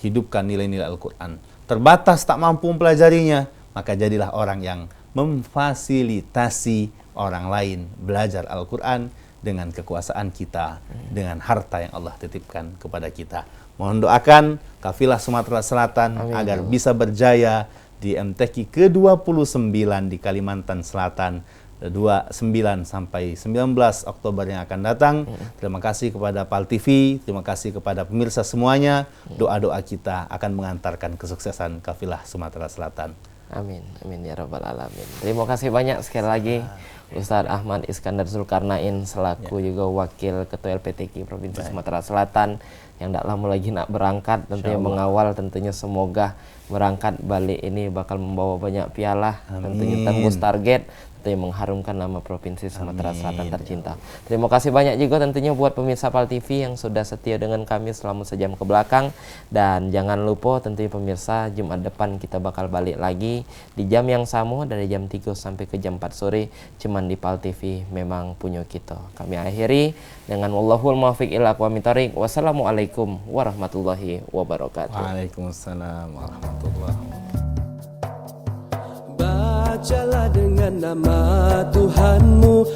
[SPEAKER 2] hidupkan nilai-nilai Al-Quran. Terbatas tak mampu mempelajarinya, maka jadilah orang yang memfasilitasi orang lain belajar Al-Quran dengan kekuasaan kita, dengan harta yang Allah titipkan kepada kita. Mohon doakan kafilah Sumatera Selatan agar bisa berjaya di MTQ ke-29 di Kalimantan Selatan 29 sampai 19 Oktober yang akan datang. Terima kasih kepada PAL TV, terima kasih kepada pemirsa semuanya. Doa-doa kita akan mengantarkan kesuksesan kafilah Sumatera Selatan.
[SPEAKER 1] Amin, amin ya rabbal alamin. Terima kasih banyak sekali lagi Ustadz Ahmad Iskandar Zulkarnain selaku juga Wakil Ketua LPTQ Provinsi Sumatera Selatan yang tidak lama lagi nak berangkat, tentunya mengawal, tentunya semoga berangkat balik ini bakal membawa banyak piala, tentunya tembus target, tentunya mengharumkan nama Provinsi Sumatera Selatan tercinta. Terima kasih banyak juga tentunya buat pemirsa PAL TV yang sudah setia dengan kami selama sejam ke belakang, dan jangan lupa tentunya pemirsa Jumat depan kita bakal balik lagi di jam yang sama dari jam 3 sampai ke jam 4 sore cuman di PAL TV memang punya kita. Kami akhiri dengan wallahul muwaffiq ila aqwamit thoriq. Wassalamualaikum warahmatullahi wabarakatuh.
[SPEAKER 2] Waalaikumsalam warahmatullahi wabarakatuh.
[SPEAKER 4] Bacalah dengan nama Tuhanmu